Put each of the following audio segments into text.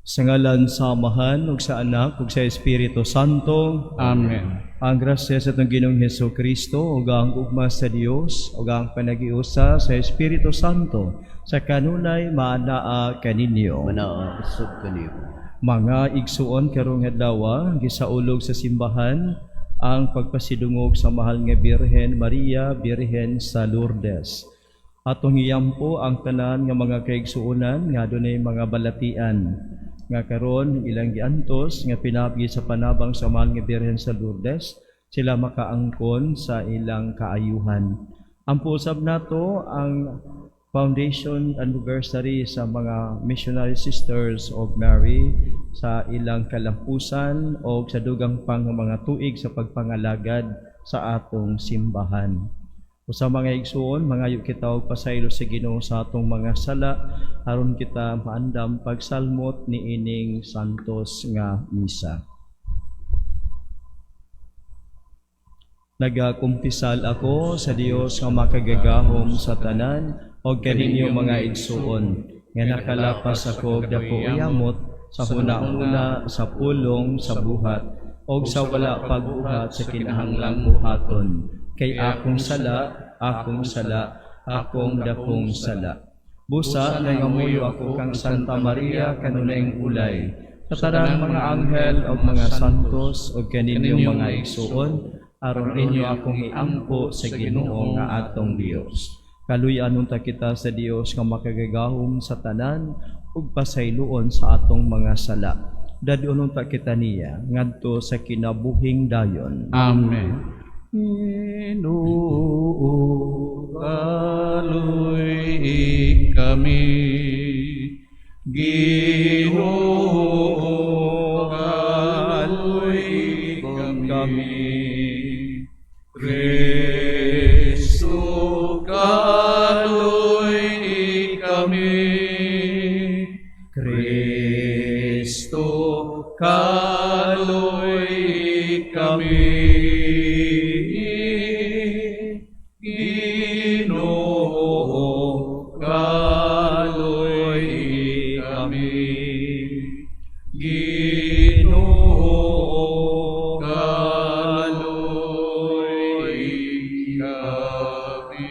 Sa ngalan sa Amahan, ug sa Anak, ug sa Espiritu Santo. Amen. Ang grasya sa itong Ginoong Heso Kristo, ug ang ugma sa Dios, ug ang panagiusa sa Espiritu Santo, sa kanunay maanaa kaninyo. Manaausog kaniyo. Mga igsuon karong adlaw, gisaulog sa simbahan ang pagpasidungog sa mahal nga Birhen Maria, Birhen sa Lourdes. Atong iyampo ang tanan nga mga kaigsuonan nga adunay mga balatian nga karon ilang giantos nga pinabgi sa panabang sa mahal nga Birhen sa Lourdes, sila makaangkon sa ilang kaayuhan. Ang pusab nato ang foundation anniversary sa mga Missionary Sisters of Mary sa ilang kalampusan o sa dugang pang mga tuig sa pagpangalagad sa atong simbahan. O sa mga igsuon, mangayo kita og pasaylo sa Ginoo sa atong mga sala aron kita maandam pagsalmot ni ining santos nga misa. Nagakumpisal ako sa Dios nga makagagahom sa tanan o kaninyo mga igsuon, nga nakalapas ako dako uyamot sa huna-huna, sa pulong, sa buhat, o sa wala pagbuhat sa kinahanglang buhaton. Kay akong sala, akong dakong sala. Busa nangamuyo ako kang Santa Maria kanunayng ulay, sa tanang mga anghel o mga santos o kaninyo mga igsuon, aron inyo akong iampo sa Ginoo nga atong Dios. Kaluy-an unta kita sa Dios nga makagagahom sa tanan ug pasayloon sa atong mga sala. Dadyon unta kita niya ngadto sa kinabuhing dayon. Amen. Ginoo, kaluy kami. Ginoo, kaluy kami. Kristo, kaluy kami. Kristo, kaluy kami. Ginoo, kaluy kami. Ginoo, kaluy kami.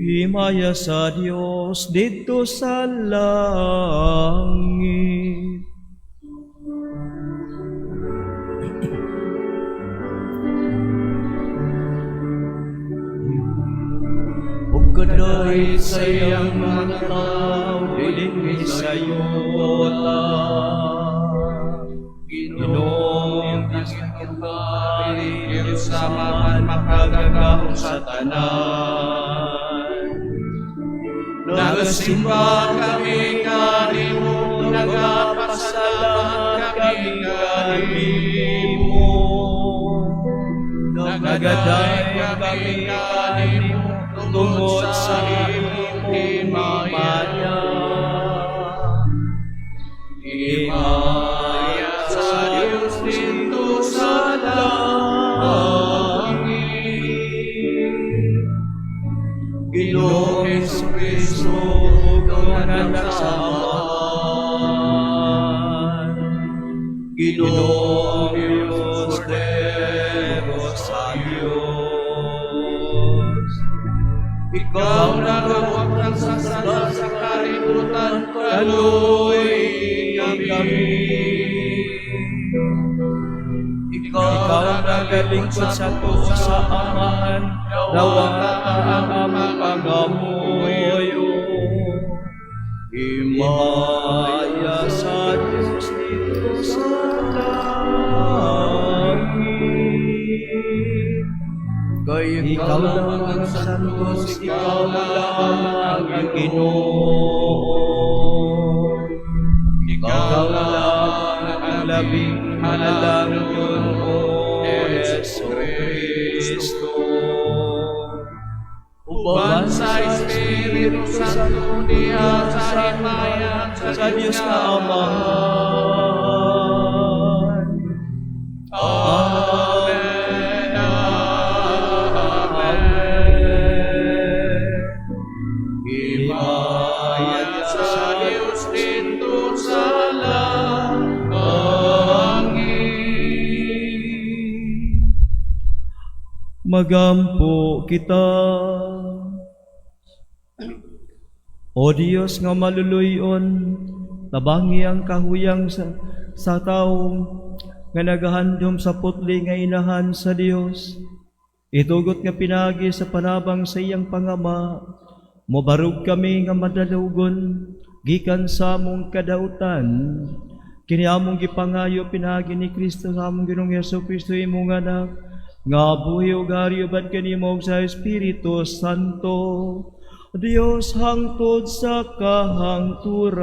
Himaya sa Dios dito sa langit. O kaday sayang mga tao, dinig sa'yo Ginoong Kristo'ng Pari, Yerusalem makagagahong sa tanan. Nagasimba kami kanimo, nagapasalamat kami kanimo. Nagaday kami kanimo, tungod sa imong himaya. Himaya sa Diyos dito sa langit. Ginoong Jesucristo, Ikaw ang nagsamaan. Ginoong Diyos, Cordero sa Diyos. Ikaw nagawag ng sasala sa kalibutan, kaluy kami. Ikaw nagalingkod sa tuwa sa Amahan, nawang ang amang pagamuyo. Himaya sa Diyos dito sa langit. Kay ikaw lang ang santos, ikaw lang ang Ginoo. Ikaw lang ang labing halangyon, O Yesu Kristo. Uban sa Espiritu Santo, diha sa himaya sa Diyos na Amahan. Amen. Amen. Himaya sa Diyos dito sa Magampo kita. O Diyos nga maluluyon, tabangi ang kahuyang sa taong nga nagahandom sa putli nga inahan sa Dios. Itugot nga pinagi sa panabang sa iyang pangama, mobarog kami nga madalugon, gikan sa among kadautan. Kini among gipangayo pinagi ni Kristo sa among Ginoong Jesu-Kristo imong anak, nga buhi ug hariyuban kanimo sa Espiritu Santo, Dios hangtod sa kahangturan.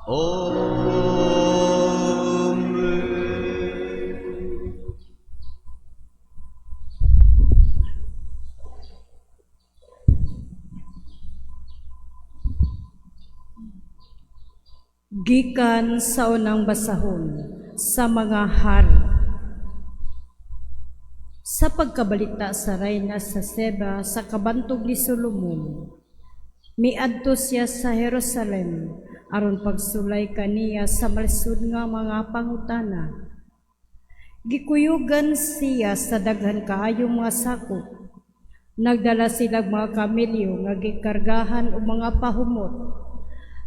Amen. Gikan sa unang basahon sa mga hari. Sa pagkabalita sa reyna sa Seba sa kabantog ni Solomon, miadto siya sa Jerusalem aron pagsulay kaniya sa malisud nga mga pangutana. Gikuyugan siya sa daghan kaayong mga sakop. Nagdala silang mga kamelyo nga gikargahan og mga pahumot,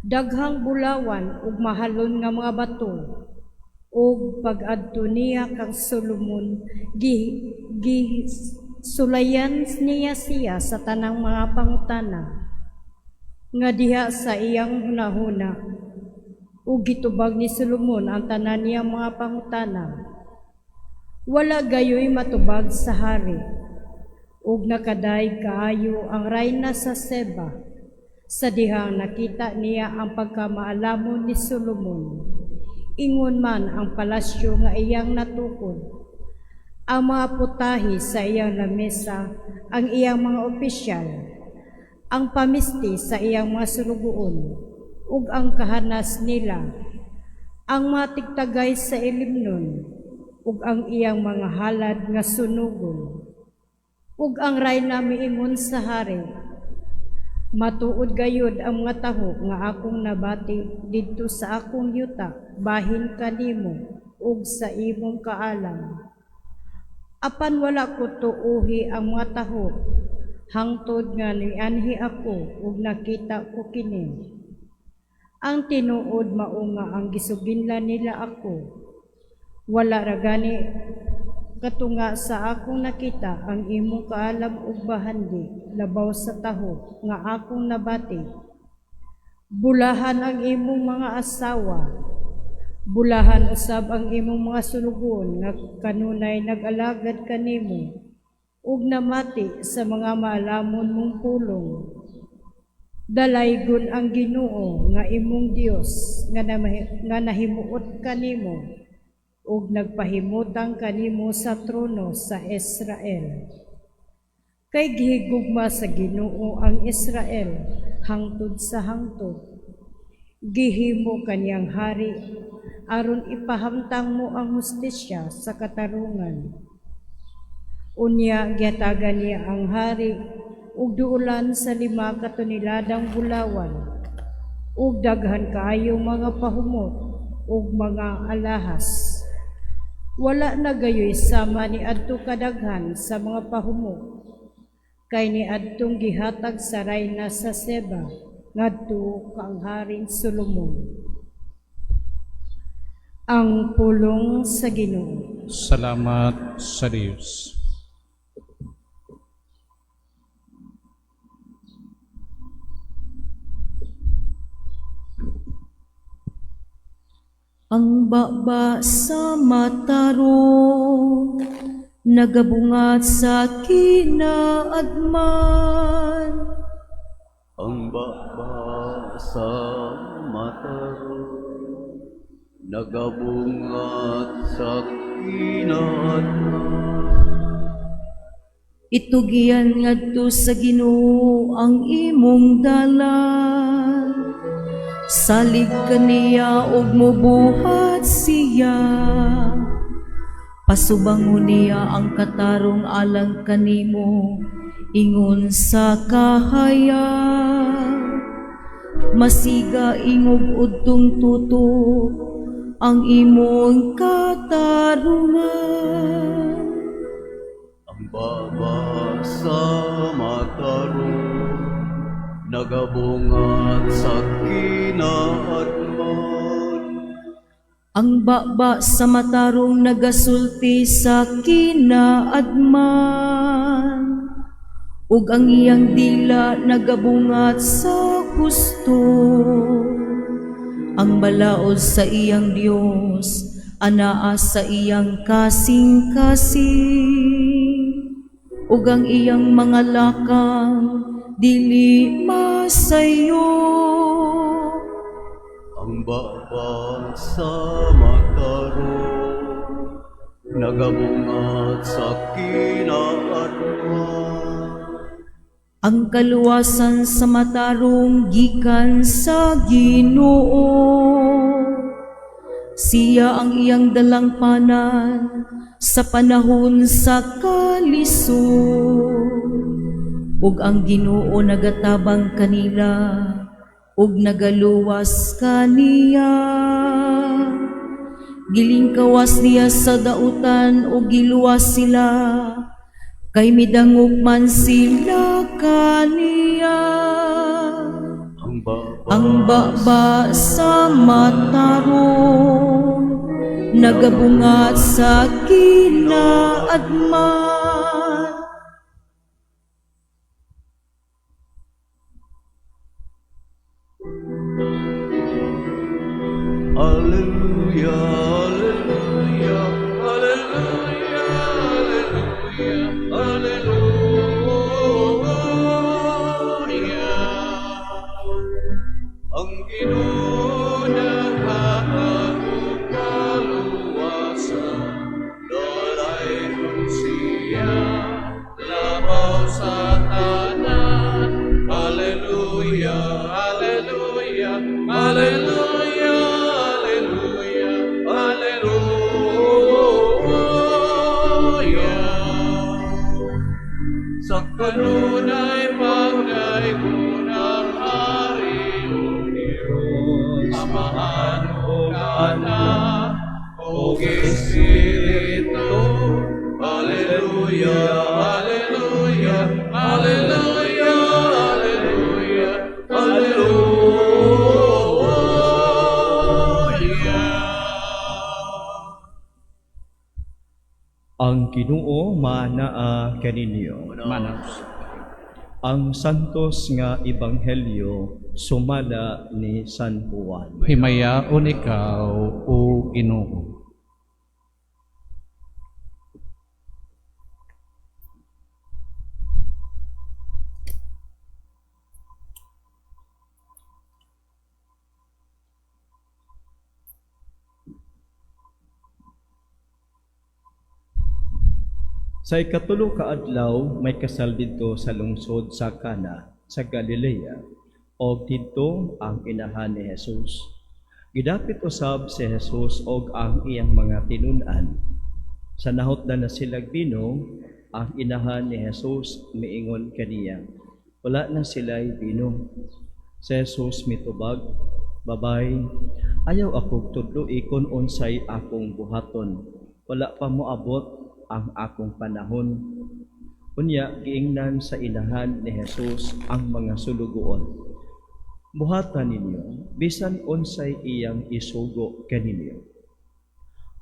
daghang bulawan ug mahalon nga mga bato. Og pag-adto niya kang Solomon, sulayan niya siya sa tanang mga pangutana nga diha sa iyang hunahuna. Ug gitubag ni Solomon ang tanan niya mga pangutana. Wala gayoy matubag sa hari. Ug nakaday kaayo ang reyna sa Seba sa dihang nakita niya ang pagkamaalamon ni Solomon. Ingon man ang palasyo nga iyang natukod, ang mga putahi sa iyang lamesa, ang iyang mga opisyal, ang pamisti sa iyang mga sunugoon, ug ang kahanas nila, ang mga tigtagay sa ilimnon, ug ang iyang mga halad nga sunugon, ug ang reyna miingon sa hari, matuod gayud ang mga taho nga akong nabati didto sa akong yuta, bahin kanimo ug sa imong kaalam. Apan wala ko tuuhi ang mga taho, hangtod nga nianhi ako ug nakita ko kini. Ang tinuod mao nga ang gisuginlan nila ako. Wala ra gani katunga sa akong nakita ang imong kaalam ug bahandi labaw sa taho nga akong nabati. Bulahan ang imong mga asawa, bulahan usab ang imong mga sunugon nga kanunay nag-alagad kanimo ug namati sa mga maalamon mong pulong. Dalaygon ang Ginoo nga imong Dios nga nahimuot kanimo ug nagpahimutang kanimo sa trono sa Israel. Kay gihigugma sa Ginoo ang Israel hangtod sa hangtod. Gihimo kaniyang hari aron ipahamtang mo ang hustisya sa katarungan. Unya giatagan niya ang hari ug duulan sa 5 katuniladang bulawan ug daghan kaayong mga pahumot ug mga alahas. Wala na gayoy sama ni adto kadaghan sa mga pahumot kay ni adtong gihatag sa reyna sa Seba ngadto kang Haring Solomon. Ang pulong sa Ginoo. Salamat sa Diyos. Ang baba sa mataro, nagabungat sa kinaadman. Ang baba sa mataro, nagabungat sa kinaadman. Itugian ngadto sa Ginoo ang imong dalan. Salig kaniya ug mobuhat siya. Pasubangon niya ang katarong alang kanimo, ingon sa kahaya. Masiga ingog udtong tuto ang imong katarungan. baba sa matarong, nagabungat sa kinaadman. Ang baba sa matarong nagasulti sa kinaadman, ug ang iyang dila nagabungat sa gusto. Ang balaod sa iyang Dios, anaa sa iyang kasing-kasing, ug ang iyang mga lakang dili masayo. Ang baba sa matarong, nagabungat sa kinaadman. Ang kaluwasan sa matarong gikan sa Ginoo, siya ang iyang dalangpanan sa panahon sa kalisod. Ug ang Ginoo nagatabang kanila, ug nagaluwas kaniya. Gilingkawas niya sa dautan, ug giluwas sila, kay midangog man sila kaniya. Ang baba sa matarong, nagabungat sa kinaadman. Alleluia, alleluia, alleluia, Alleluia. Ang Ginoo naghahatag kaluwasan, dalayon siya labaw sa tanan. Alleluia, alleluia, alleluia, alleluia, alleluia. Sa kanunay pagdaigunang Hari o Diyos, Amahan o Anak o Espiritu. Alleluia, alleluia, alleluia, alleluia, alleluia. Ang Ginoo manaa kaninyo. Manos. Ang santos nga ebanghelyo sumala ni San Juan. Himayaon ikaw, O Ginoo. Sa ikatulo ka adlaw may kasal didto sa lungsod sa Cana sa Galilea, og didto ang inahan ni Jesus. Gidapit usab si Jesus og ang iyang mga tinun-an. Sa nahutdan na silag bino, ang inahan ni Jesus miingon kaniya, wala na sila'y bino. Si Jesus mitubag, babay, ayaw akong tudloi kun unsay akong buhaton. Wala pa moabot ang akong panahon. Unya, giingnan sa inahan ni Jesus ang mga sulugoon. Buhatan ninyo, bisan unsay iyang isugo kaninyo.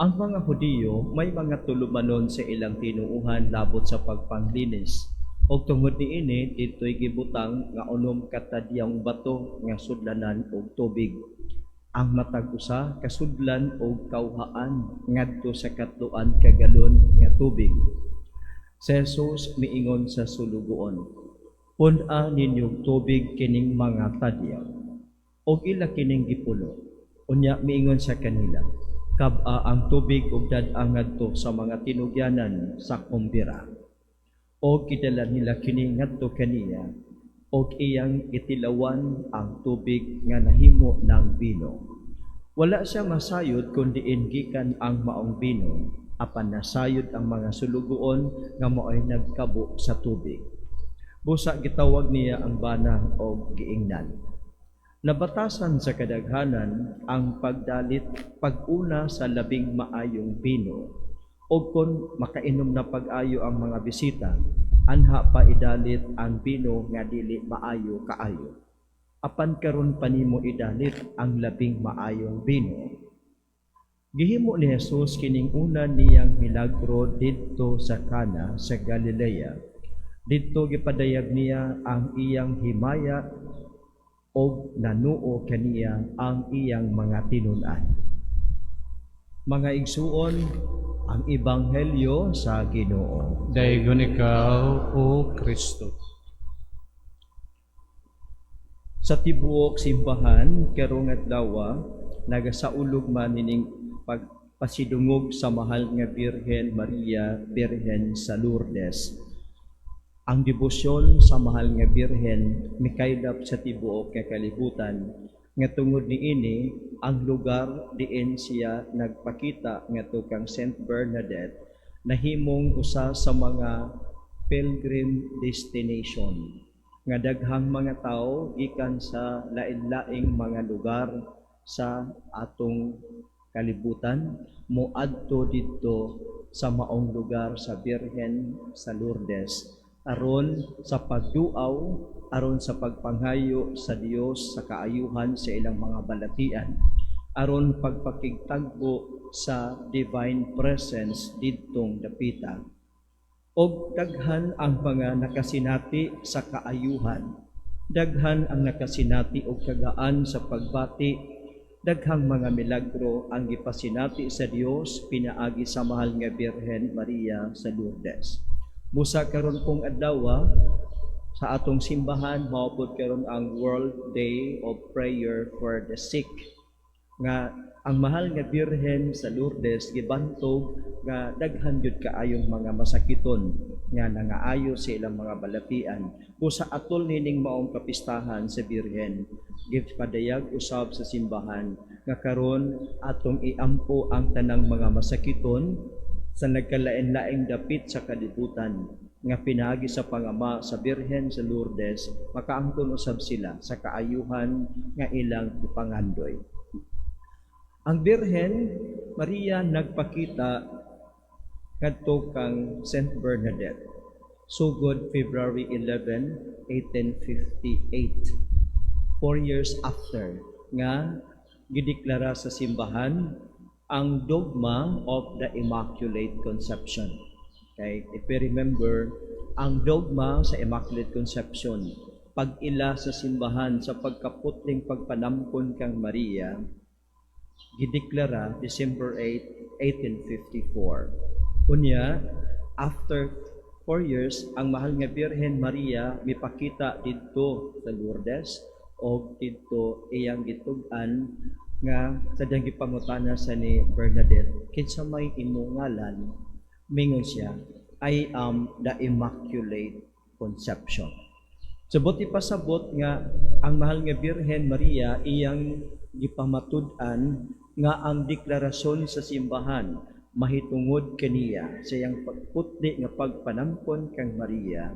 Ang mga Hudiyo may mga tulumanon sa ilang tinuuhan labot sa pagpanglinis. Og tungod niini, dito'y gibutang nga unom katadyang bato nga sudlanan og tubig. Ang matag usa kasudlan og kauhaan ngadto sa katluan ka galon nga tubig. Si Jesus miingon sa sulugoon, "Pun-a ninyong tubig kining mga tadyaw." Og ila kining gipulo. Unya miingon sa kanila, "Kab-a ang tubig ug dad-a ngadto sa mga tinugyanan sa kumbira." Og kidala nila kini ngadto kaniya, og iyang itilawan ang tubig nga nahimo ng bino. Wala siya masayod kundi gikan ang maong bino, apan nasayod ang mga sulugoon nga mao'y nagkabo sa tubig. Busa gitawag niya ang bana og giingnan. Nabatasan sa kadaghanan ang pagdalit pag-una sa labing maayong bino, O kung makainom na pag-ayo ang mga bisita, anha pa idalit ang bino nga dili maayo kaayo. Apan karon pa nimo idalit ang labing maayong bino. Gihimo ni Jesus kining una niyang milagro didto sa Cana sa Galilea. Didto gipadayag niya ang iyang himaya o nanuo kaniya ang iyang mga tinun-an. Mga igsuon, ang ebanghelyo sa Ginoo. Daigon ikaw, O Kristo. Sa tibuok simbahan karong adlaw nagasaulog man nining pagpasidungog sa mahal nga Birhen Maria, Birhen sa Lourdes. Ang debosyon sa mahal nga Birhen mikaylap sa tibuok nga kalibutan nga tungod niini ang lugar diin siya nagpakita ngadto kang Saint Bernadette nahimong usa sa mga pilgrim destination nga daghang mga tao gikan sa lain-laing mga lugar sa atong kalibutan moadto didto sa maong lugar sa Birhen sa Lourdes aron sa pagduaw, aron sa pagpanghayo sa Dios sa kaayuhan sa ilang mga balatian, aron pagpakigtagbo sa divine presence didtong dapita. Og daghan ang mga nakasinati sa kaayuhan, daghan ang nakasinati og kagaan sa pagbati, daghang mga milagro ang gipasinati sa Dios pinaagi sa mahal nga Birhen Maria sa Lourdes. Busa karon pong adlaw sa atong simbahan maupod karon ang World Day of Prayer for the Sick nga ang mahal nga Birhen sa Lourdes gibantog nga daghan jud kaayong mga masakiton nga nangaayo sa ilang mga balatian. Busa atol nining maong kapistahan sa Birhen gipadayag usab sa simbahan nga karon atong iampo ang tanang mga masakiton sa nagkalain-laing dapit sa kalibutan nga pinaagi sa pangama sa Birhen sa Lourdes, makaangkon usab sila sa kaayuhan nga ilang ipangandoy. Ang Birhen Maria nagpakita kadto kang Saint Bernadette sugod February 11, 1858. 4 years after nga gideklara sa simbahan ang dogma of the Immaculate Conception. Okay, if we remember, ang dogma sa Immaculate Conception, pag-ila sa simbahan sa pagkaputling pagpanampon kang Maria, gideklara December 8, 1854. Unya, after 4 years, ang mahal nga Birhen Maria mipakita didto sa Lourdes o didto iyang gitug-an nga sa diyang gipangutana sa ni Bernadette, kinsa may imong ngalan, mingon siya, I am the Immaculate Conception. Subot ipasabot nga ang mahal nga Birhen Maria iyang gipamatud-an nga ang deklarasyon sa simbahan mahitungod kaniya sa iyang pagputli nga pagpanampon kang Maria,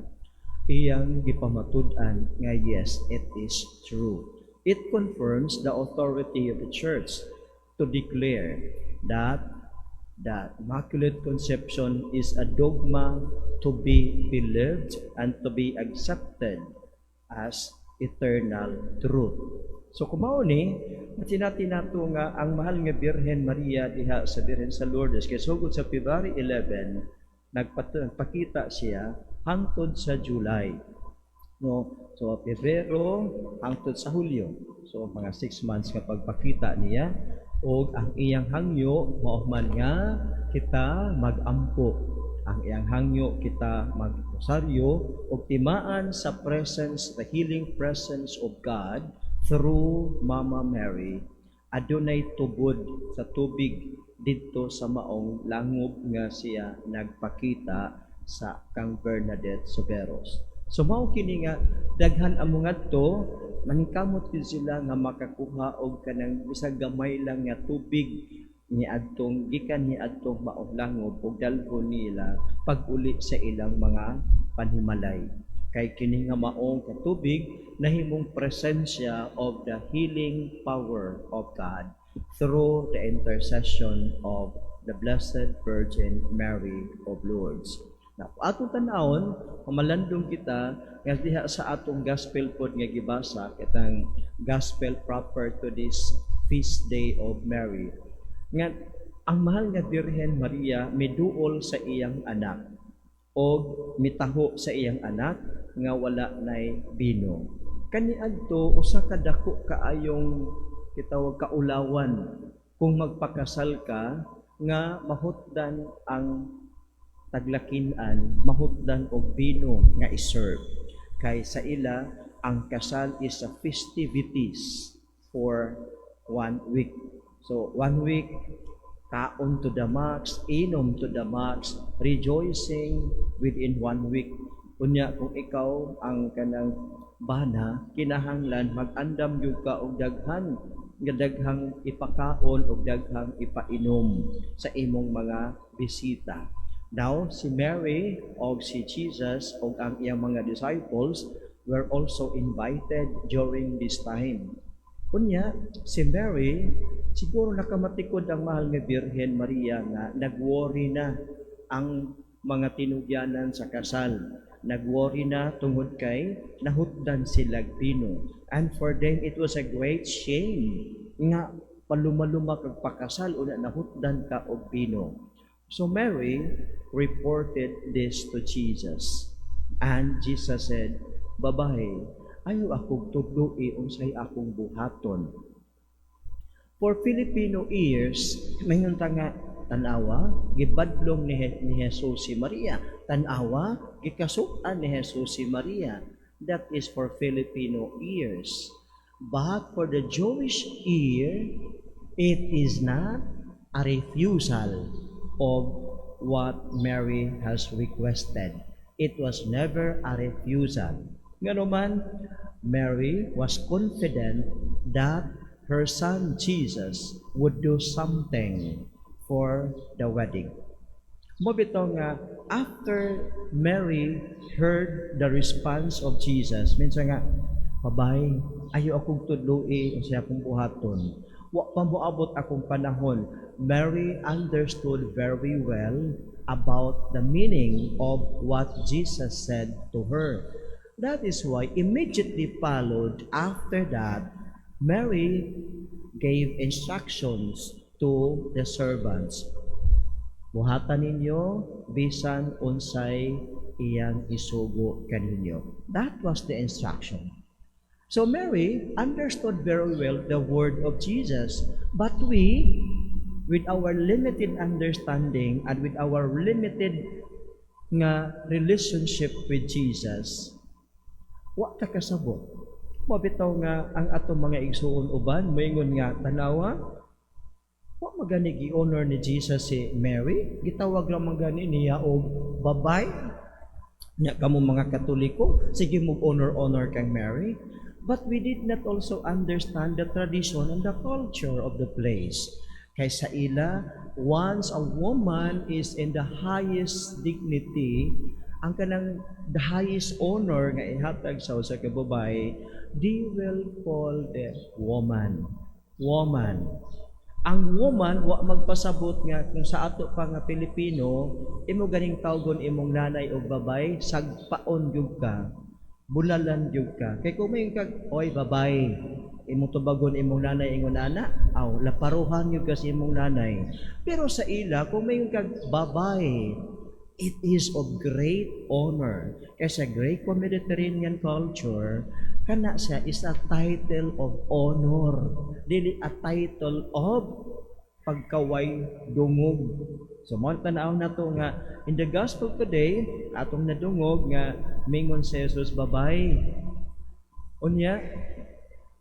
iyang gipamatud-an nga yes, it is true. It confirms the authority of the Church to declare that the Immaculate Conception is a dogma to be believed and to be accepted as eternal truth. So kumao ni, matinati nato nga ang mahal nga Birhen Maria diha sa Birhen sa Lourdes kay sugod sa February 11 nagpakita siya hangtod sa July. No, so Pebrero hangtod sa Hulyo. So mga 6 months nga pagpakita niya og ang iyang hangyo mao man nga kita magampo. Ang iyang hangyo kita magrosaryo og timaan sa presence, the healing presence of God through Mama Mary. Adunay tubod sa tubig didto sa maong langob nga siya nagpakita sa kang Bernadette Soberos. So mao kini nga daghan amo ngadto maningkamot gid sila nga makakuha og kanang bisag gamay lang nga tubig ni adtong gikan ni adtong maong langob ug dalhon nila pag-uli sa ilang mga panhimalay. Kay kini nga maong katubig nahimong presensya of the healing power of God through the intercession of the Blessed Virgin Mary of Lourdes. Now, atong tanawon, malandong kita nga diha sa atong gospel pod nga gibasa, kitang gospel proper to this feast day of Mary. Nga ang mahal nga Birhen Maria miduol sa iyang anak o mitaho sa iyang anak nga wala nay bino. Kaniadto usa ka dako kaayong kitawag kaulawan kung magpakasal ka nga mahutdan ang taglakinan, mahutdan og bino nga iserve. Kay sa ila ang kasal is a festivities for 1 week. So 1 week, kaon to the max, inom to the max, rejoicing within 1 week. Kunya kung ikaw ang kanang bana, kinahanglan mag-andam yung ka og daghang ipakaon og daghang ipainom sa imong mga bisita. Now, si Mary o si Jesus o ang iyang mga disciples were also invited during this time. Kunya, si Mary, siguro nakamatikod ang mahal nga Birhen Maria nga nag-worry na ang mga tinugyanan sa kasal. Nag-worry na tungod kay nahutdan sila bino. And for them, it was a great shame nga paluma-luma kag pakasal una nahutdan ka og bino. So Mary reported this to Jesus. And Jesus said, "Babae, ayaw akong tudloi unsay akong buhaton." For Filipino ears, mayon ta nga tanawa, gibadlong ni Jesus si Maria. Tanawa, gikasukan ni Jesus si Maria. That is for Filipino ears. But for the Jewish ear, it is not a refusal of what Mary has requested. It was never a refusal. Nganuman, Mary was confident that her son Jesus would do something for the wedding. Mobito nga, after Mary heard the response of Jesus, minsan nga, "Babay, ayaw akong tudloi o siya akong buhaton. Wa pa moabot akong panahon." Mary understood very well about the meaning of what Jesus said to her. That is why immediately followed after that, Mary gave instructions to the servants. Buhatan ninyo bisan unsay iyang isugo kaninyo. That was the instruction. So Mary understood very well the word of Jesus, but we, with our limited understanding and with our limited nga relationship with Jesus, wa ta kasabot. Mabitaw nga ang atong mga igsuon uban moingon nga tanawa, wa magani gi-honor ni Jesus si Mary, gitawag lang magani niya og babay. Nya kamo mga Katoliko, sige mo honor kang Mary. But we did not also understand the tradition and the culture of the place. Kay sa ila, once a woman is in the highest dignity, ang kanang the highest honor nga ihatag sa usa ka babae, they will call the woman. Woman. Ang woman, wa magpasabot nga kung sa ato pa nga Pilipino, imo ganing tawgon imong nanay o babay, sagpaon gyud ka, bulalan gyud ka. Kay kung may kag, oy babay, imong tubagon imong nanay ingon ana, aw laparuhan gyud ka sa imong nanay. Pero sa ila, kung may kag babay, it is of great honor. Kasi sa Greco-Mediterranean culture, kana siya is a title of honor. Dili a title of pagkaway dungog. So, mo tanaw na to nga, in the gospel today, atong nadungog nga, mingon si Jesus, babay. Unya,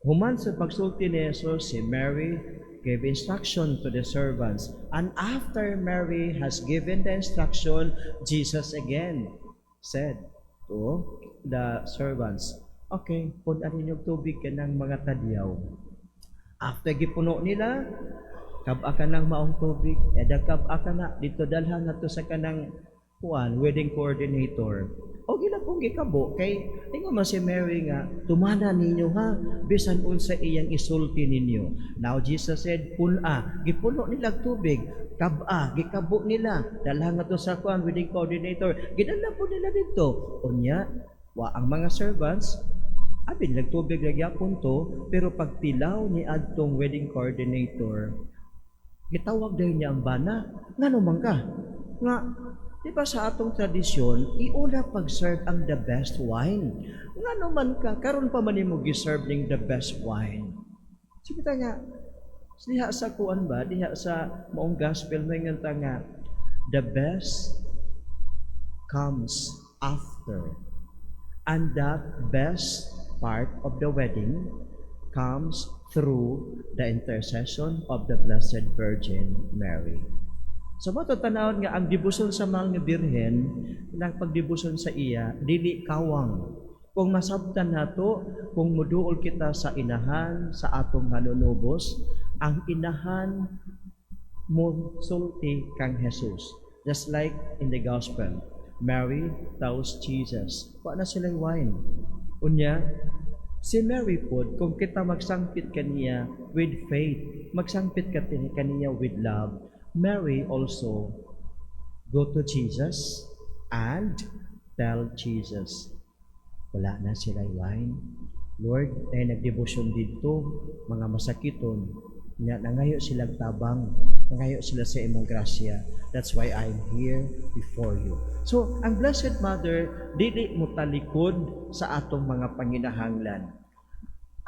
human sa pagsulti ni Jesus, si Mary gave instruction to the servants. And after Mary has given the instruction, Jesus again said to the servants, okay, punan ninyong tubig ka ng mga tadyaw. After gipuno nila, kab-aka ng maong tubig, kab-aka na, dito dalhan na to sa kanang wedding coordinator. O gila kong gikabo kay tingo man si Mary nga tumana ninyo ha bisan unsa iyang isulti ninyo. Now Jesus said gipuno nila tubig, gikabo nila dalha nga to sa wedding coordinator. Gidala po nila dito. Unya ang mga servants abin nagtubig nagyapon to pero pagtilaw ni adtong wedding coordinator gitawag dayon niya ang bana. Ngano man ka? Nga di ba sa atong tradisyon, iuna pag-serve ang the best wine. Nga naman ka, karon pa man mo gi-serve ning the best wine. Sige ta nga, diha sa kuan ba, diha sa maong gospel may nganta nga, the best comes after. And that best part of the wedding comes through the intercession of the Blessed Virgin Mary. So matutanawon nga ang dibusyon sa mahal nga birhen, ng pagdibusyon sa iya, dili kawang. Kung masabtan nato, kung muduol kita sa inahan, sa atong manunubos, ang inahan mo sulti kang Jesus. Just like in the gospel, Mary tells Jesus, wa na silang wine. Unya, si Mary po, kung kita magsangpit kaniya with faith, magsangpit ka kaniya with love, Mary also go to Jesus and tell Jesus, wala na sila wine. Lord, ay nagdebosyon dito, mga masakiton, nangayo silang tabang, nangayo sila sa imong grasya. That's why I'm here before you. So, ang Blessed Mother, dili mo talikod sa atong mga panginahanglan.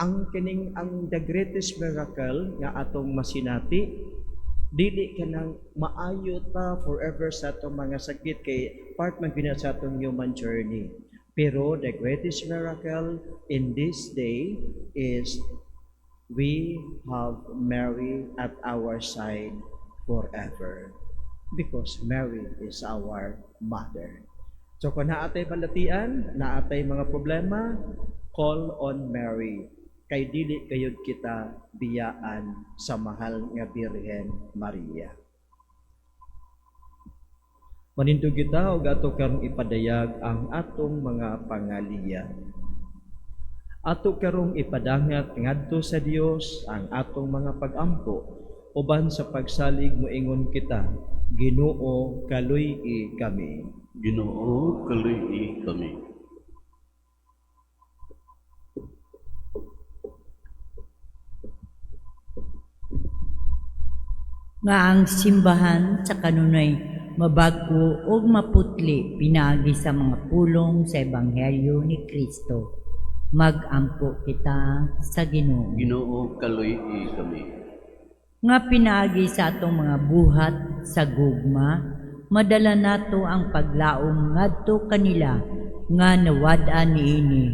Ang the greatest miracle nga atong masinati, dili ka nang maayo ta forever sa atong mga sakit kay part man gina sa atong human journey. Pero the greatest miracle in this day is we have Mary at our side forever because Mary is our mother. So kung naatay balatian, naatay mga problema, call on Mary. Kay dili kayod kita biyaan sa mahal nga Birhen Maria. Manindog kita og ato karong ipadayag ang atong mga pangaliya. Ato karong ipadangat ngadto sa Dios ang atong mga pag-ampo uban sa pagsalig moingon kita, Ginoo kaluy-i kami. Ginoo, kaluy kami. Nga ang simbahan sa kanunay mabag-o ug maputli pinaagi sa mga pulong sa Ebanghelyo ni Kristo. Mag-ampo kita sa Ginoo. Ginoo, kaluy kami. Nga pinaagi sa atong mga buhat sa gugma, madala nato ang paglaom ngadto kanila nga nawad-an niini.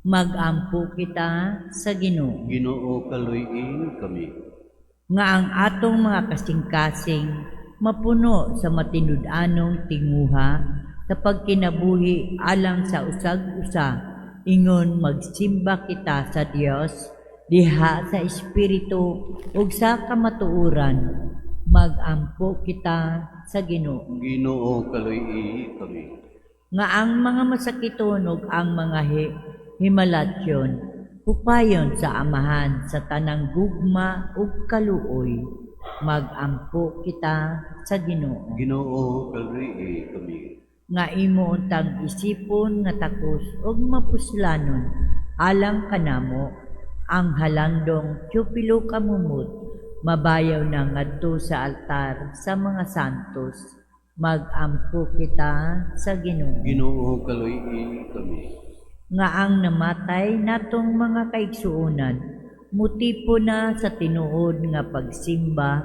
Mag-ampo kita sa Ginoo. Ginoo, kaluy kami. Nga ang atong mga kasing-kasing mapuno sa matinud-anong tinguha sa pagkinabuhi alang sa usag-usa, ingon magsimba kita sa Dios diha sa espiritu ug sa kamatuoran. Mag-ampo kita sa Ginoo. Ginoo, kaluy kami. Nga ang mga masakiton ug ang mga himalatyon hupayon sa amahan sa tanang gugma ug kaluoy. Mag-ampo kita sa Ginoo. Ginoo, kaluy kami. Nga imo untang isipon nga takos ug mapuslanon alang kanamo ang halandong tiyupilo kamumot mabayaw na ngadto sa altar sa mga santos. Mag-ampo kita sa Ginoo. Ginoo, kaluy kami. Nga ang namatay natong mga kaigsuonan, mutipo na sa tinuod nga pagsimba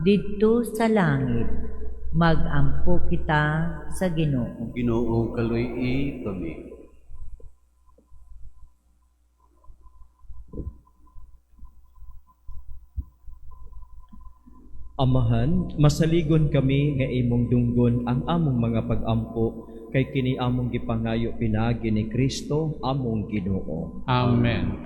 didto sa langit. Mag-ampo kita sa Ginoo. Ginoo, kaluy kami. Amahan, masaligon kami nga imong dunggon ang among mga pag-ampo kay kini among gipangayo pinaagi ni Kristo among Ginoo. Amen.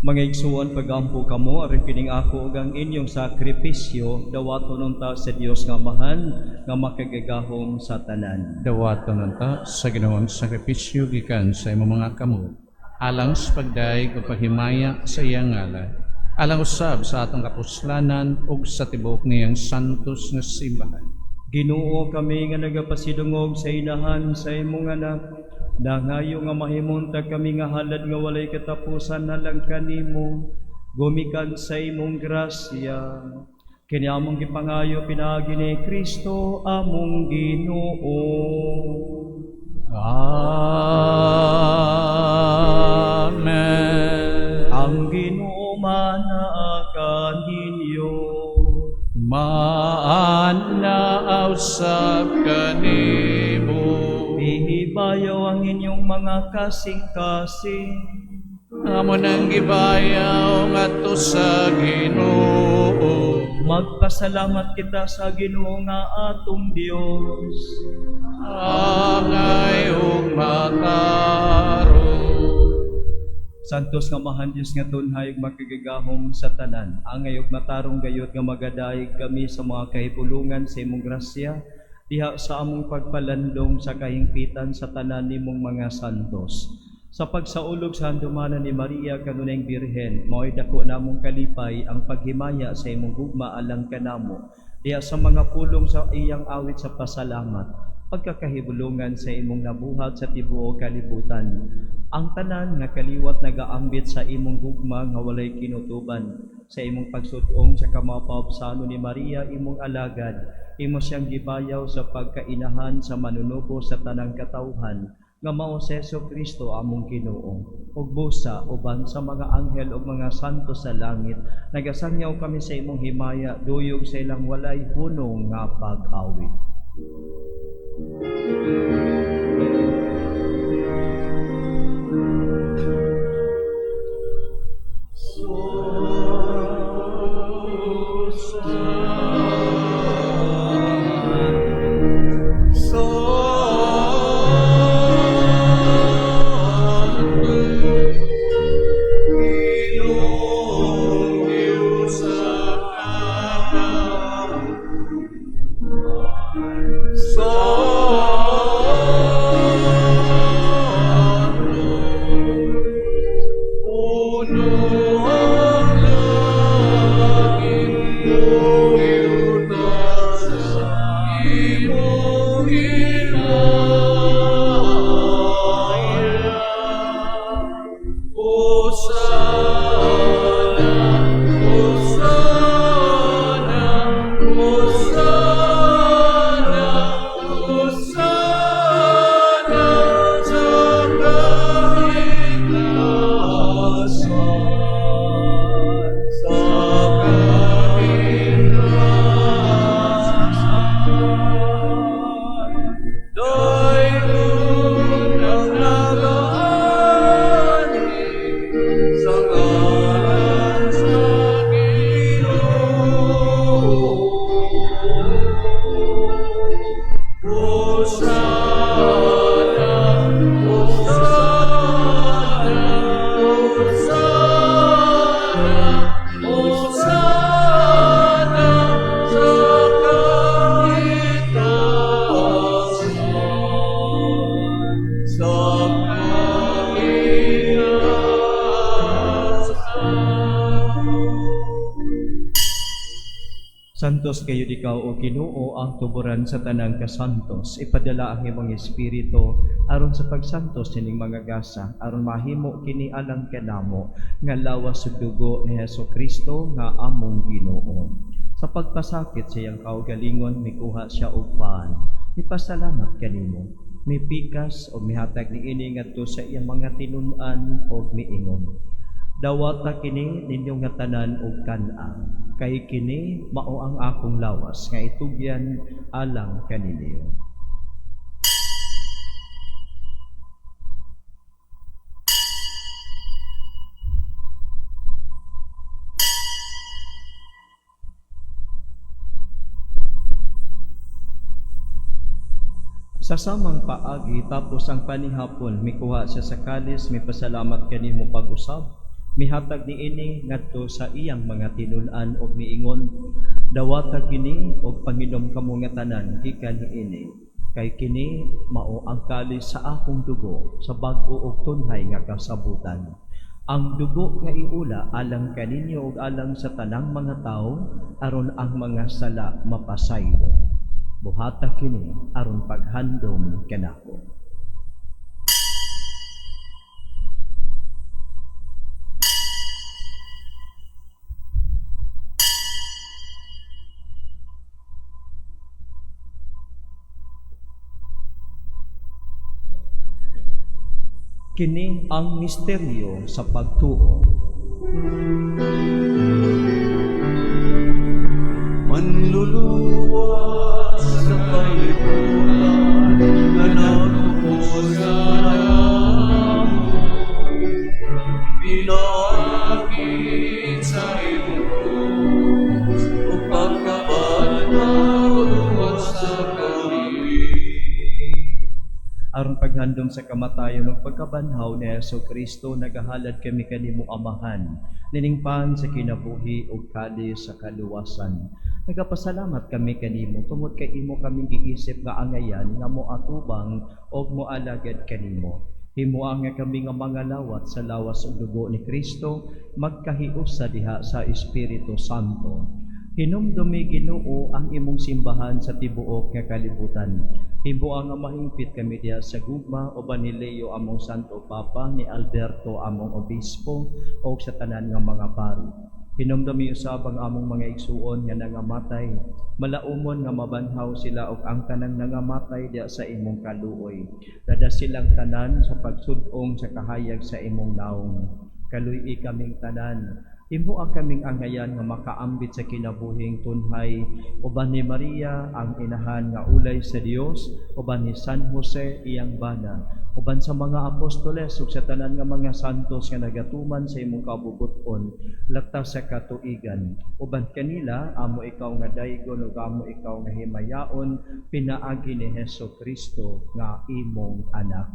Mga igsuon pagampo kamo aron kining ako ug ang inyong sakripisyo dawaton unta sa Dios nga amahan nga makagagahom sa tanan. Dawaton nanta sa Ginoong sakripisyo gikan sa imong mga kamot, alang sa pagdaig o paghimaya sa iyang ngalan, alang usab sa atong kapuslanan ug sa tibuok niyang santos nga simbahan. Ginoo kami nga nagapasidungog sa inahan sa imong anak, dangayo nga mahimuntag kami nga halad nga walay katapusan na lang kanimo, gumikan sa imong grasya. Kini among gipangayo pinaagi ni Kristo among Ginoo. Amen. Ang Ginoo manaakan ninyo. Maanaaw sa kanimo. Ihibayaw ang inyong mga kasing-kasing. Amo nang gibayaw ngadto sa Ginoo. Magpasalamat kita sa Ginoo nga atong Dios. Angay ug makaro. Santos nga mahan Dios nga tunhay ug makagagahom sa tanan. Angay ug matarong gayot nga magadayeg kami sa mga kahipulungan sa imong grasya diha sa among pagpalandong sa kahingpitan sa tanan nimong mga santos. Sa pagsaulog sa handumanan ni Maria kanunayng Birhen, mao'y dako namong kalipay ang paghimaya sa imong gugma alang kanamo diha sa mga pulong sa iyang awit sa pasalamat, pagkakahibulungan sa imong nabuhat sa tibuok kalibutan. Ang tanan nga kaliwat nagaambit sa imong gugma nga walay kinutuban, sa imong pagsudong sa kamapabsano ni Maria imong alagad, imo siyang gibayaw sa pagkainahan sa manunubo sa tanang katawhan, nga mao si Kristo among Ginoo. Ug busa uban sa mga anghel ug mga santo sa langit, nagasangyaw kami sa imong himaya, duyog sa ilang walay hunong nga pag-awit. Santos kayo ikaw o Ginoo ang tuburan sa tanang kasantos. Ipadala ang imong espiritu aron sa pagsantos nining mga gasa, aron mahimo kini alang kanamo nga lawas sa dugo ni Kristo nga among Ginoo. Sa pagpasakit sa iyang kaugalingon, mikuha siya og paan. Ipasalamat kanimo. Mipikas o mihatag ni ini ngadto sa iyang mga tinun-an o miingon. Dawata kini ninyong nga tanan og kan-a, kay kini mao ang akong lawas nga itugyan alang kaninyo. Sa samang paagi tapos ang panihapon, mikuha siya sa kalis, may pasalamat kanimo pag-usab. Mihatag niini ngadto sa iyang mga tinun-an og miingon, dawata kini og panginom kamo nga tanan gikan niini. Kay kini mao ang kalis sa akong dugo sa bag-o ug tunhay nga kasabutan. Ang dugo nga iula alang kaninyo ug alang sa tanang mga tawo aron ang mga sala mapasaylo. Buhata kini aron paghandom kanako. Kini ang misteryo sa pagtuo. Manluluwas sa kalibutan na nagpupos sa langit. Pinakit sa iyong krus o pagkabanawat sa kalibutan. Aron paghandom sa kamatayon ug pagkabanhaw ni Jesucristo, nagahalad kami kanimo Amahan, niningpan sa kinabuhi ug kali sa kaluwasan. Nagapasalamat kami kanimo tungod kay imo kaming giisip nga angayan nga moatubang ug moalagad kanimo. Himuang nga kami nga mga lawat sa lawas ug dugo ni Kristo, magkahiusa diha sa Espiritu Santo. Hinumdumi Ginoo ang imong simbahan sa tibuok nga kalibutan. Himuang nga mahingpit kami diha sa gugma uban ni Leo among Santo Papa, ni Alberto among obispo o sa tanan nga mga pari. Hinumdumi usab ang among mga igsuon nga nangamatay. Malaumon nga mabanhaw sila og ang tanan nangamatay diha sa imong kaluoy. Dada silang tanan sa pagsud-ong sa kahayag sa imong naong. Kaluy-i kaming tanan. Himuang kaming angayan nga makaambit sa kinabuhing tunhay, uban ni Maria ang inahan nga ulay sa Dios, uban ni San Jose iyang bana, uban sa mga apostoles ug sa tanan nga mga santos nga nagatuman sa imong kabubuton, laktas sa katuigan. Uban kanila amo ikaw nga daygon ug amo ikaw nga himayaon, pinaagi ni Jesucristo nga imong anak.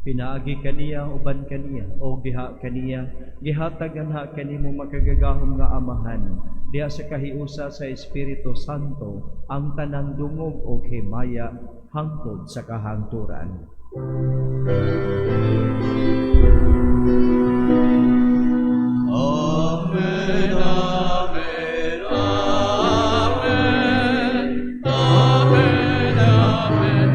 Pinaagi kaniya uban kaniya o diha kaniya gihatag anha kanimo makagagahom nga Amahan diha sa kahiusa sa Espiritu Santo ang tanang dungog o himaya hangtod sa kahangturan. Amen, amen, amen, amen, amen,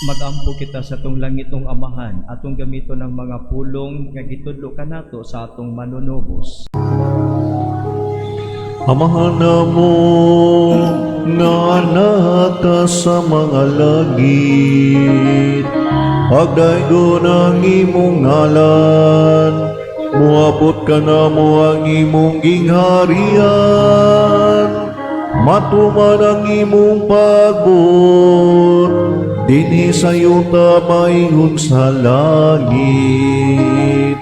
Magampo kita sa atong langitong Amahan atong gamito ng mga pulong nga gitudlo kanato sa atong manunubos. Amahan mo nga anak ka sa mga langit, pagdaygo ng imong ngalan, muabot ka na mo ang imong gingharian, matuman ang imong pagbot, dinhi sa yuta maingon sa langit.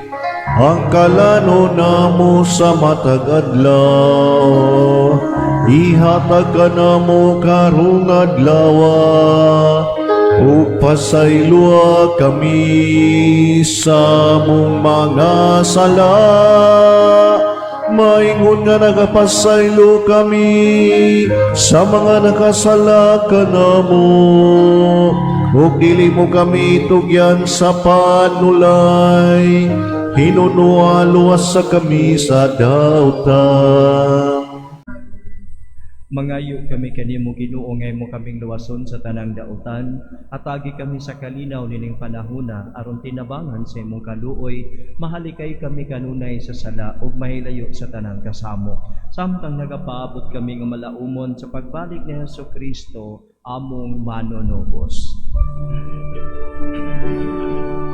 Ang kalano namo sa matag adlaw, ihatag ka namo karong adlawa, ug pasaylua kami sa mong mga sala. Maingon nga nagapasaylo kami sa mga nakasala ka namo, ug dili mo kami tugyan sa panulay, hinunua luwas sa kami sa dautan. Mangayo kami kanimo Ginoo nga imo kaming luwason sa tanang dautan, atagi kami sa kalinaw nining panahona aron tinabangan sa imong kaluoy, mahalikay kami kanunay sa sala ug mahilayo sa tanang kasamo. Samtang nagapaabot kami nga malaumon sa pagbalik ni Jesucristo among manunubos.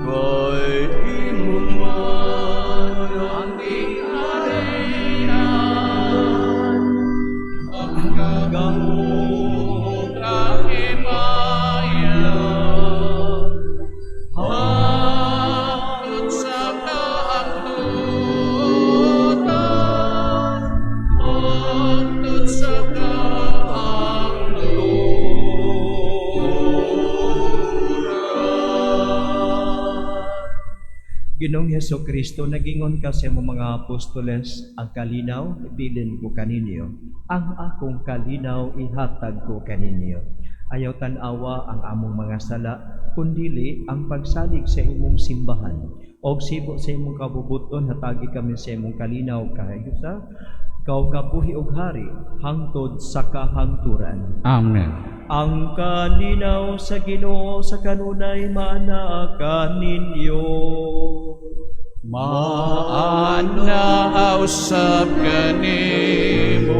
Kay imo man ang ingarian, ang gagamot na himaya, hangtod sa kaangtutan, hangtod sa kaangturan. Ginoong Heso Kristo, nagingon ka sa imong mga apostoles, ang kalinaw, ibilin ko kaninyo. Ang akong kalinaw, ihatag ko kaninyo. Ayaw tanawa ang among mga sala, kundili ang pagsalig sa imong simbahan. Og sibo sa imong kabubuton, hatagi kami sa imong kalinaw, kahayo sa ikaw kabuhi og hari, hangtod sa kahangturan. Amen. Ang kalinaw sa Ginoo sa kanunay manaa kaninyo. Maana usab kanimo.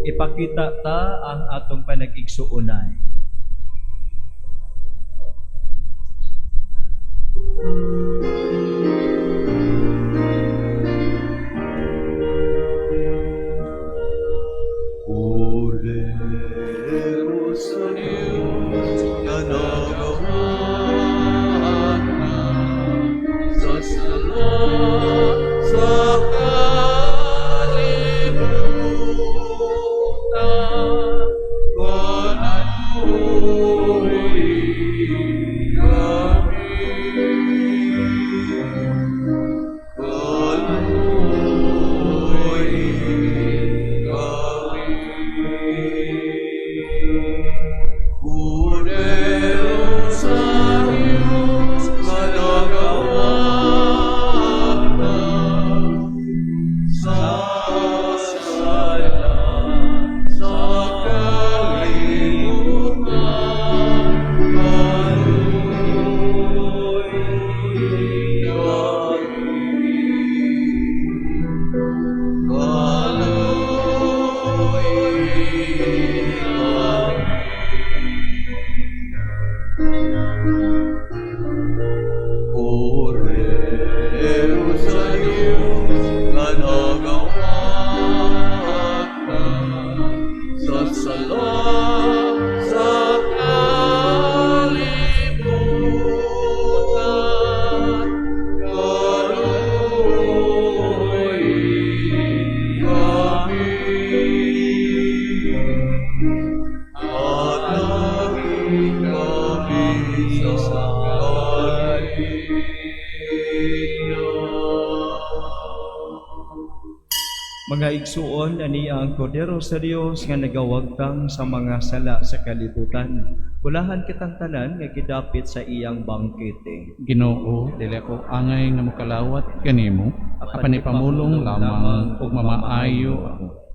Ipakita ta ang atong panag-igsuunay. Oremos sa Diyos na nagawan na sa sala sa kalimutan. Panaluhi kami. Mga igsuon, ani ang Kordero sa Dios nga nagawagtang sa mga sala sa kalibutan. Bulahan kitang tanan nga gidapit sa iyang bangkete. Ginoo, dili ako angay nga mokalawat kanimo, apan ipamulong lamang ug mamaayo ako.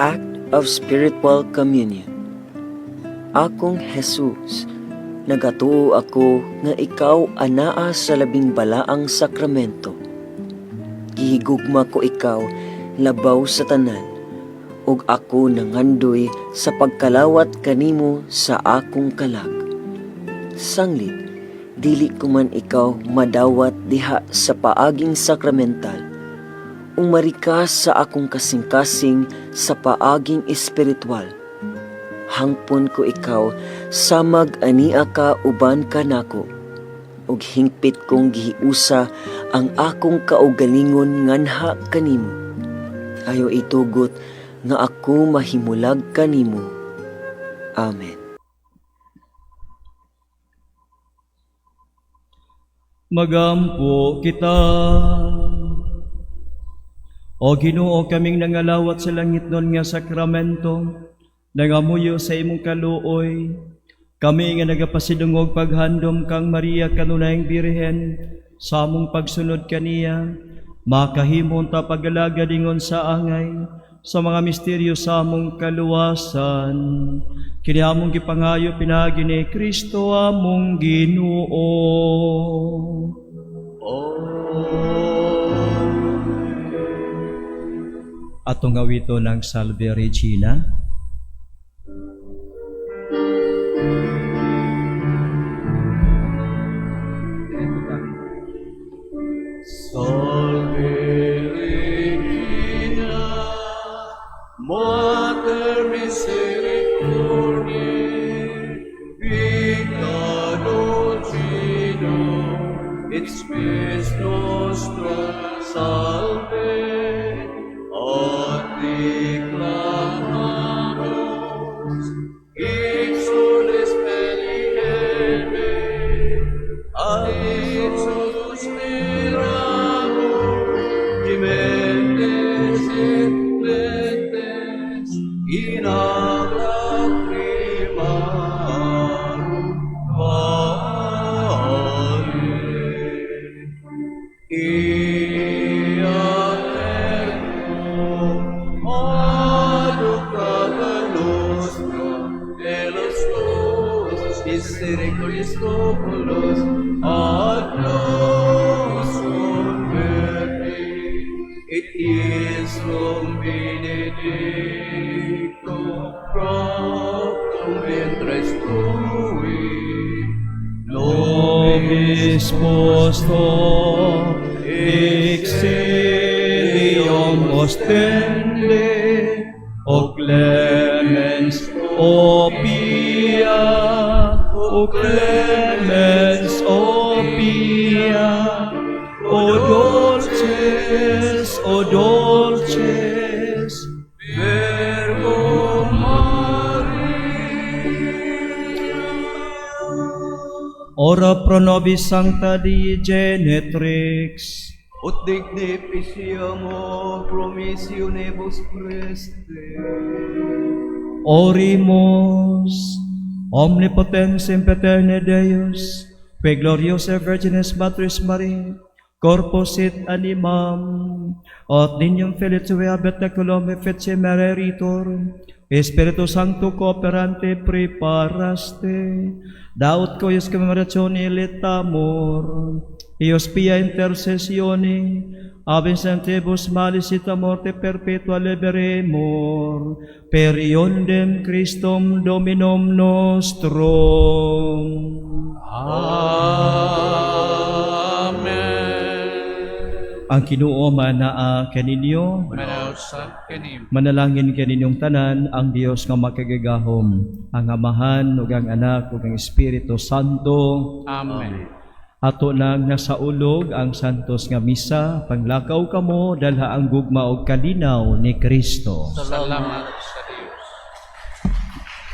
Act of Spiritual Communion. Akong Jesus, nagatuo ako nga ikaw anaa sa labing balaang sakramento. Gihigugma ko ikaw labaw sa tanan, ug ako nangandoy sa pagkalawat kanimo sa akong kalag. Sanglit, dili ko man ikaw madawat diha sa paaging sakramental, umarikas sa akong kasing-kasing sa paaging espiritual. Hangpon ko ikaw samag ania ka uban kanako, ug hingpit kong gihiusa ang akong kaugalingon nganha kanimo. Ayo itugot nga ako mahimulag kanimo. Amen. Magampo kita. O Ginoo, kaming nangalawat sa langit nun nga sakramento, nangamuyo sa imong kaluoy, kami nga nagapasidungog paghandom kang Maria kanunayng Birhen, sa among pagsunod kaniya, makahimon ta pagalagad ingon sa angay, sa mga misteryo sa among kaluwasan. Kini among gipangayo pinagi ni Kristo among Ginoo. Atong awito ng Salve Regina. Salve Regina, Mater Misericordiae, Vita Dulcis et spes nostra salve, ad declamamus, exoles peliebe, ad exodus miramus, gementes et plentes, in lacrimarum vale. Ia ergo advocata nostra, elos tuos misericordias oculos, ad nos converti, et Iesum benedictum fructum ventris tui, Nobis posto exilium ostende, o clemens, o pia, o clemens, o pia, o dolces, Virgo Maria. ora pro nobis sancta Dei Genetrix, Ut dignificiamo promissionibus Christi. Orimus, omnipotens impeterne Deus, que gloriosa Virginis Matris Maria, corpus et animam, od ninium felicitae habitaculum efficie mereritur, Espiritu Sancto cooperante preparaste, daut coius commemoratione letamur, ius pia intercessione, ab santibus malis et a morte perpetua liberemur, per iondem Christum Dominum nostrum. Amen. Ang Ginoo manaa kaninyo, Manausap kanim. manalangin kaninyong tanan ang Dios nga makagagahom, ang Amahan ug ang Anak ug ang Espiritu Santo. Amen. Ato nang nasaulog ang santos nga misa, panglakaw kamo dalha ang gugma og kalinaw ni Kristo. Salamat